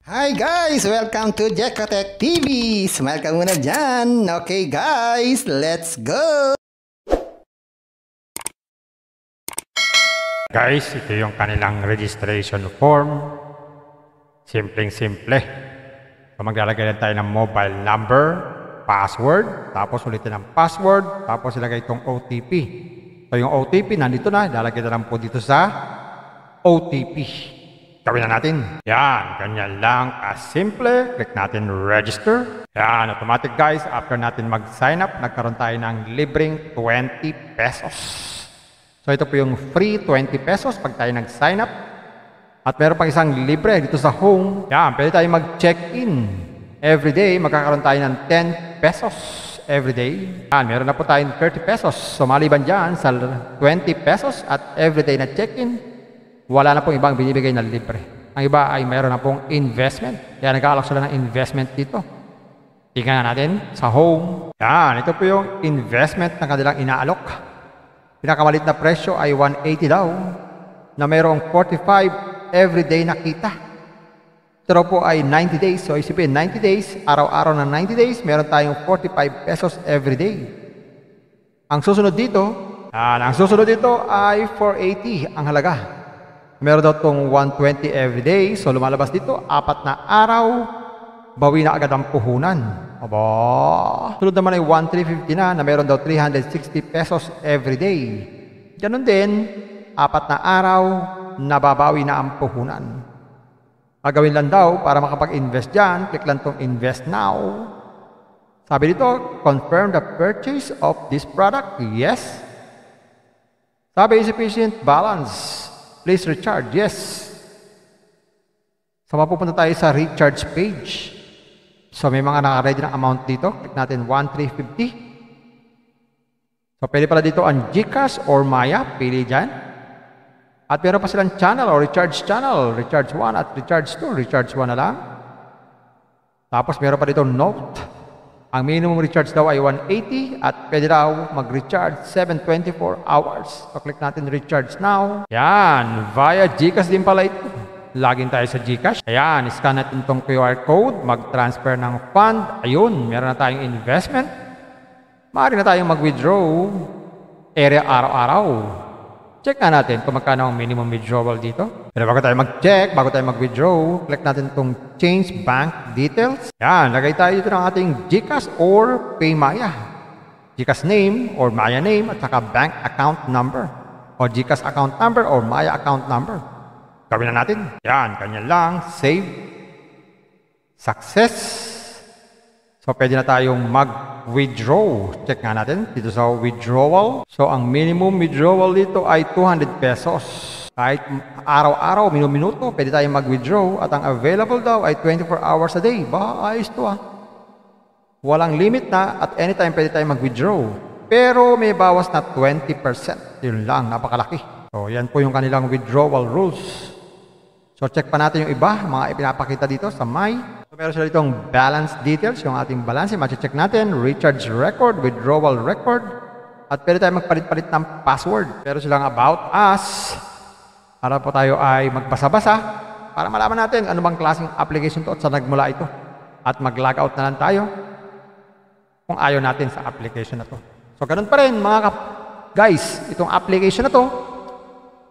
Hi guys! Welcome to Jekotech TV! Smile ka muna dyan! Okay guys, let's go! Guys, ito yung kanilang registration form. Simpleng-simple. So maglalagay lang tayo ng mobile number, password, tapos ulitin ang password, tapos ilagay itong OTP. So yung OTP nandito na, ilalagay na lang po dito sa OTP. Gawin na natin. Yan, ganyan lang kasimple. Click natin register. Yan, automatic guys. After natin mag-sign up, nagkaroon tayo ng libreng 20 pesos. So ito po yung free 20 pesos pag tayo nag-sign up. At meron pang isang libre dito sa home. Yan, pwede tayo mag-check-in. Everyday, magkakaroon tayo ng 10 pesos everyday. Yan, meron na po tayong 30 pesos. So maliban dyan sa 20 pesos at everyday na check-in, wala na pong ibang binibigay na libre. Ang iba ay mayroon na pong investment. Kaya nag-aalok sila ng investment dito. Tingnan natin sa home. Yan, ito po yung investment na kanilang inaalok. Pinakamalit na presyo ay 180 daw na mayroong 45 everyday na kita. Ito po ay 90 days. So isipin, 90 days, araw-araw na 90 days, meron tayong 45 pesos everyday. Ang susunod dito ay 480 ang halaga. Meron daw itong 120 everyday. So lumalabas dito, 4 na araw, bawi na agad ang puhunan. Aba, sunod naman ay 1,350 na meron daw 360 pesos everyday. Ganon din, 4 na araw, nababawi na ang puhunan. Gagawin lang daw para makapag-invest dyan, click lang itong invest now. Sabi dito, confirm the purchase of this product. Yes. Sabi, sufficient balance. Please recharge. Yes. So mapupunta tayo sa recharge page. So may mga naka-ready na amount dito. Click natin 1,350. So pwede pala dito ang GCash or Maya. Pili dyan. At meron pa silang channel or recharge channel. Recharge 1 at recharge 2. Recharge 1 na lang. Tapos meron pa dito note. Ang minimum recharge daw ay 180 at pwede daw mag-recharge 724 hours. So click natin recharge now. Yan, via GCash din pala ito. Login tayo sa GCash. Ayan, scan natin itong QR code, mag-transfer ng fund. Ayun, meron na tayong investment. Maaari na tayong mag-withdraw area araw-araw. Check na natin kung magkano ang minimum withdrawal dito. Pero bago tayo mag-check, bago tayo mag-withdraw, click natin itong change bank details. Yan, lagay tayo dito ng ating GCash or PayMaya. GCash name or Maya name at saka bank account number. O GCash account number or Maya account number. Gawin na natin. Yan, ganyan lang. Save. Success. So, pwede na tayong mag-withdraw. Check nga natin dito sa withdrawal. So, ang minimum withdrawal dito ay 200 pesos. Kahit araw-araw, minuto, pwede tayong mag-withdraw. At ang available daw ay 24 hours a day. Ba, ayos to ah. Walang limit na at anytime pwede tayong mag-withdraw. Pero may bawas na 20%. Yun lang, napakalaki. So, yan po yung kanilang withdrawal rules. So, check pa natin yung iba, mga ipinapakita dito sa My. So, meron sila ditong balance details, yung ating balance. Mache-check natin, recharge record, withdrawal record. At pwede tayo magpalit-palit ng password. Pero silang about us. Para po tayo ay magbasa-basa para malaman natin ano bang klaseng application to at saan nagmula ito. At mag-log out na lang tayo kung ayaw natin sa application na to. So, ganun pa rin mga guys, itong application na to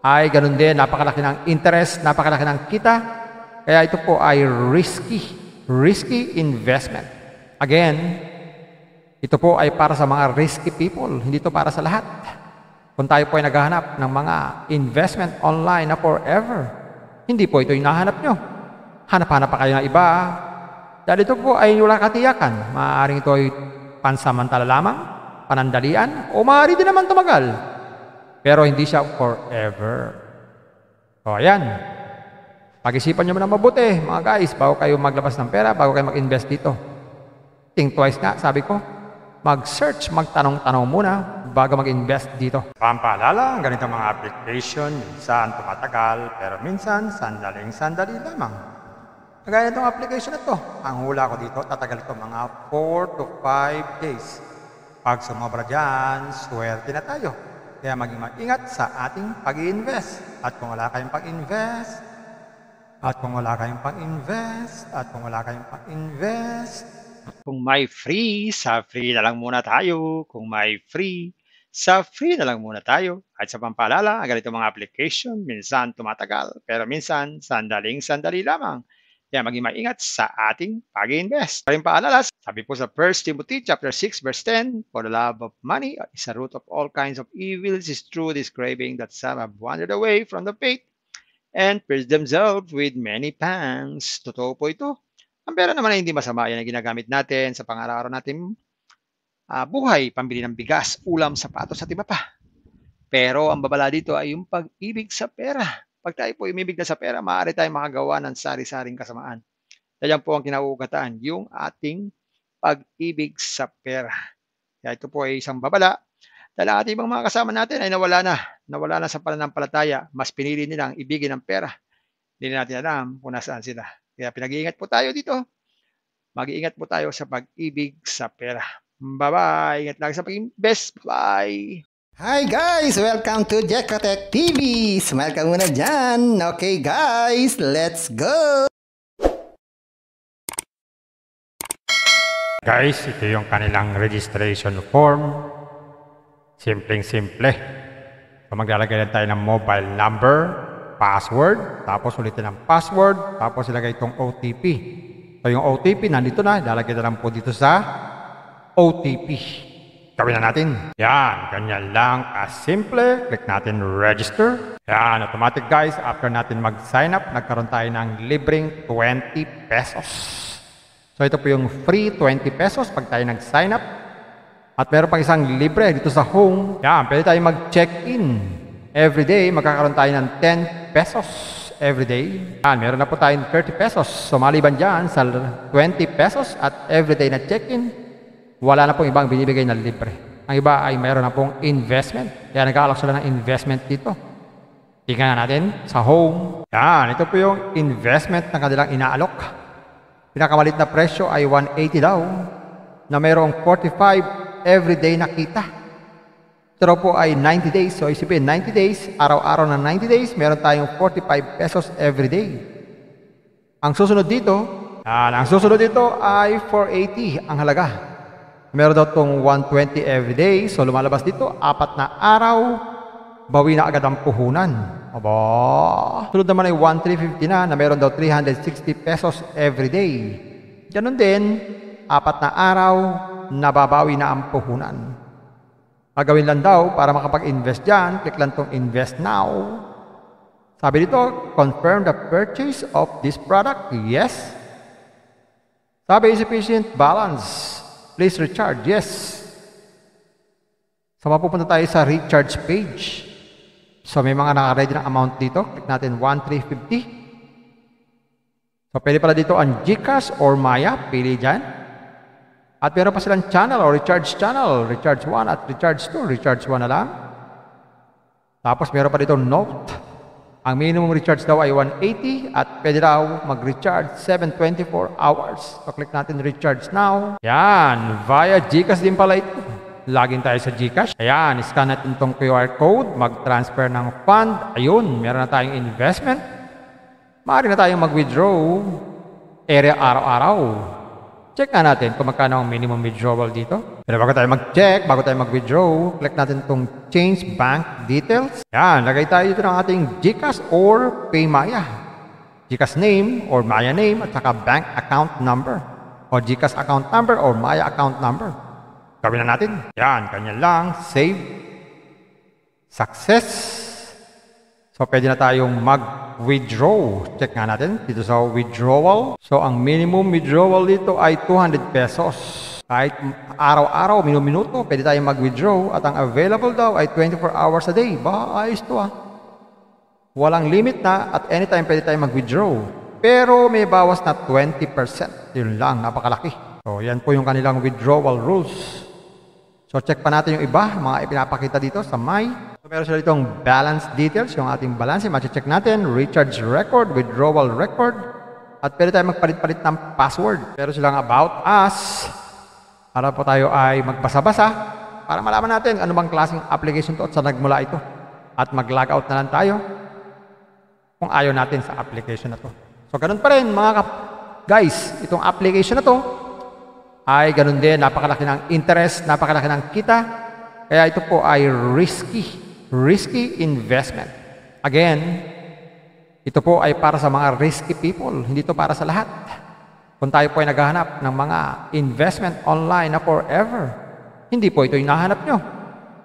ay ganun din, napakalaki ng interest, napakalaki ng kita. Kaya ito po ay risky investment. Again, ito po ay para sa mga risky people, hindi ito para sa lahat. Kung tayo po ay naghahanap ng mga investment online na forever, hindi po ito yung nahanap nyo. Hanap-hanap pa kayo ng iba. Dahil ito po ay wala katiyakan. Maaaring ito ay pansamantala lamang, panandalian, o maaari din naman tumagal. Pero hindi siya forever. So, ayan. Pag-isipan nyo muna mabuti, mga guys, bago kayo maglabas ng pera, bago kayo mag-invest dito. Think twice nga, sabi ko. Mag-search, magtanong-tanong muna bago mag-invest dito. Pampaalala, ang ganitong mga application, minsan tumatagal, pero minsan sandaling-sandali lamang. Kagaya itong application na to, ang hula ko dito, tatagal ito mga 4 to 5 days. Pag sumobra dyan, swerte na tayo. Kaya maging mag-ingat sa ating pag-i-invest. At kung wala kayong pag-invest, At kung wala kayong pang-invest, Kung may free, sa free na lang muna tayo. Kung may free, sa free na lang muna tayo. At sa pampaalala, ang ganito mga application, minsan tumatagal, pero minsan sandaling-sandali lamang. Kaya maging maingat sa ating pag-invest. Paring paalala, sabi po sa 1 Timothy chapter 6 verse 10, for the love of money is a root of all kinds of evils, is true this craving that some have wandered away from the faith and pierced themselves with many pangs. Totoo po ito. Ang pera naman ay hindi masama. Yan ang ginagamit natin sa pang-araw-araw natin buhay, pambili ng bigas, ulam, sapatos at iba pa. Pero ang babala dito ay yung pag-ibig sa pera. Pag tayo po umibig na sa pera, maaari tayong makagawa ng sari-saring kasamaan. Yan po ang kinauugatan, yung ating pag-ibig sa pera. Kaya ito po ay isang babala. Dahil ang ating ibang mga kasama natin ay nawala na sa pananampalataya. Mas pinili nilang ibigin ang pera. Hindi na natin alam kung nasaan sila. Kaya pinag-iingat po tayo dito. Mag-iingat po tayo sa pag-ibig sa pera. Bye-bye. Ingat lang sa pag-invest. Bye. Hi guys! Welcome to Jekotech TV! Smile ka muna dyan! Okay guys, let's go! guys, ito yung kanilang registration form. Simpleng-simple. So maglalagay lang tayo ng mobile number, password, tapos ulitin ang password, tapos ilagay itong OTP. So yung OTP nandito na, ilalagay na lang po dito sa OTP. Gawin na natin. Yan, ganyan lang kasimple. Click natin register. Yan, automatic guys. After natin mag-sign up, nagkaroon tayo ng libreng 20 pesos. So ito po yung free 20 pesos pag tayo nag-sign up. At meron pang isang libre dito sa home. Yan, pwede tayo mag-check-in. Everyday, magkakaroon tayo ng 10 pesos everyday. Yan, meron na po tayong 30 pesos. So maliban dyan sa 20 pesos at everyday na check-in, wala na pong ibang binibigay na libre. Ang iba ay mayroon na pong investment. Kaya nag-aalok sila ng investment dito. Tingnan natin sa home. Yan, ito po yung investment na kanilang inaalok. Pinakamalit na presyo ay 180 daw na mayroong 45 everyday na kita. Ito po ay 90 days. So isipin, 90 days, araw-araw na 90 days, meron tayong 45 pesos everyday. Ang susunod dito ay 480 ang halaga. Meron daw itong 120 everyday. So lumalabas dito, 4 na araw, bawi na agad ang puhunan. Aba, sunod naman ay 1,350 na meron daw 360 pesos everyday. Ganun din, 4 na araw, nababawi na ang puhunan. Magawin lang daw para makapag-invest dyan, click lang itong invest now. Sabi dito, confirm the purchase of this product. Yes. Sabi, sufficient balance. Please recharge. Yes. So, mapupunta tayo sa recharge page. So, may mga naka-ready na amount dito. Click natin 1,350. So, pwede pala dito ang GCash or Maya. Pili dyan. At meron pa silang channel or recharge channel. Recharge 1 at recharge 2. Recharge 1 na lang. Tapos, meron pa dito note. Ang minimum recharge daw ay 180 at pwede daw mag-recharge 724 hours. So, click natin recharge now. Yan, via GCash din pala ito. Login tayo sa GCash. Ayan, scan natin itong QR code, mag-transfer ng fund. Ayun, meron na tayong investment. Maaari na tayong mag-withdraw area araw-araw. Check na natin kung magkano ang minimum withdrawal dito. Pero bago tayo mag-check, bago tayo mag-withdraw, click natin itong change bank details. Yan, lagay tayo dito ng ating GCash or PayMaya. GCash name or Maya name at saka bank account number. O GCash account number or Maya account number. Gawin na natin. Yan, ganyan lang. Save. Success. So, pwede na tayong mag-withdraw. Check nga natin dito sa withdrawal. So, ang minimum withdrawal dito ay 200 pesos. Kahit araw-araw, minuto, pwede tayong mag-withdraw. At ang available daw ay 24 hours a day. Ba, ayos to ah. Walang limit na at anytime pwede tayong mag-withdraw. Pero may bawas na 20%. Yun lang, napakalaki. So, yan po yung kanilang withdrawal rules. So, check pa natin yung iba, mga ipinapakita dito sa My. So, meron sila ditong balance details, yung ating balance. Check natin, recharge record, withdrawal record. At pwede tayo magpalit-palit ng password. Pero silang about us. Para po tayo ay magbasa-basa para malaman natin ano bang klaseng application to at saan nagmula ito. At mag-logout na lang tayo kung ayaw natin sa application na to. So ganun pa rin mga guys, itong application na to ay ganun din, napakalaki ng interest, napakalaki ng kita. Kaya ito po ay risky investment. Again, ito po ay para sa mga risky people, hindi ito para sa lahat. Kung tayo po ay naghahanap ng mga investment online na forever, hindi po ito yung nahanap nyo.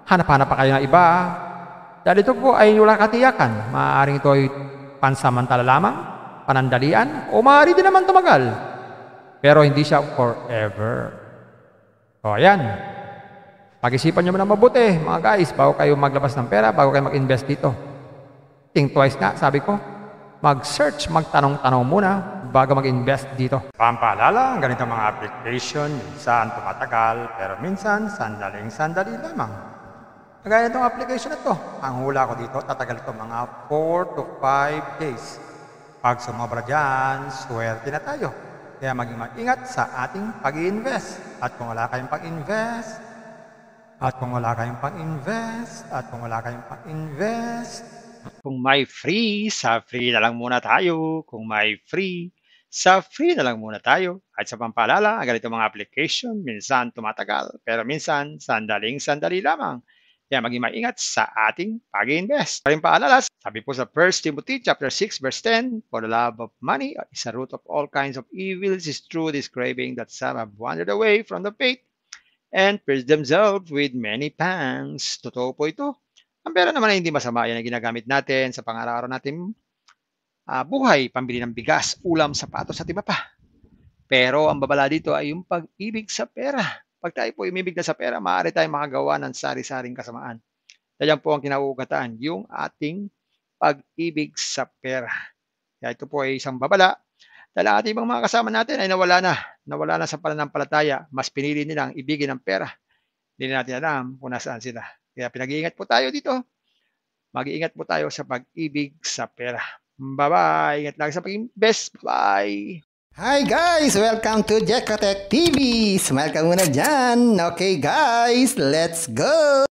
Hanap-hanap pa kayo ng iba. Dahil ito po ay wala katiyakan. Maaaring ito ay pansamantala lamang, panandalian, o maaari din naman tumagal. Pero hindi siya forever. So ayan. Pag-isipan nyo muna mabuti, mga guys, bago kayo maglabas ng pera, bago kayo mag-invest dito. Think twice nga, sabi ko. Mag-search, magtanong-tanong muna bago mag-invest dito. Pampaalala, ang ganitong mga application, minsan tumatagal, pero minsan sandaling-sandali lamang. Kagaya itong application na to, ang hula ko dito, tatagal ito mga 4 to 5 days. Pag sumobra dyan, swerte na tayo. Kaya maging mag-ingat sa ating pag-i-invest. At kung wala kayong pag-invest, Kung may free, sa free na lang muna tayo. Kung may free, sa free na lang muna tayo. At sa pampaalala, ang ganitong mga application, minsan tumatagal, pero minsan sandaling-sandali lamang. Kaya maging maingat sa ating pag-invest. Paring paalala, sabi po sa 1 Timothy chapter 6 verse 10, for the love of money is a root of all kinds of evils, is true this craving that some have wandered away from the faith and pierced themselves with many pangs. Totoo po ito. Ang pera naman ay hindi masama. Yan ang ginagamit natin sa pang-araw-araw natin buhay, pambili ng bigas, ulam, sapatos at iba pa. Pero ang babala dito ay yung pag-ibig sa pera. Pag tayo po umibig na sa pera, maaari tayong makagawa ng sari-saring kasamaan. Yan po ang kinauugataan, yung ating pag-ibig sa pera. Kaya ito po ay isang babala. Dahil ang ating mga kasama natin ay nawala na sa pananampalataya. Mas pinili nilang ibigin ang pera. Hindi natin alam kung nasaan sila. Kaya pinag-iingat po tayo dito. Mag-iingat po tayo sa pag-ibig sa pera. Bye-bye. Ingat lagi sa pag-invest. Bye. Hi guys! Welcome to Jekotech TV! Smile ka muna dyan! Okay guys, let's go!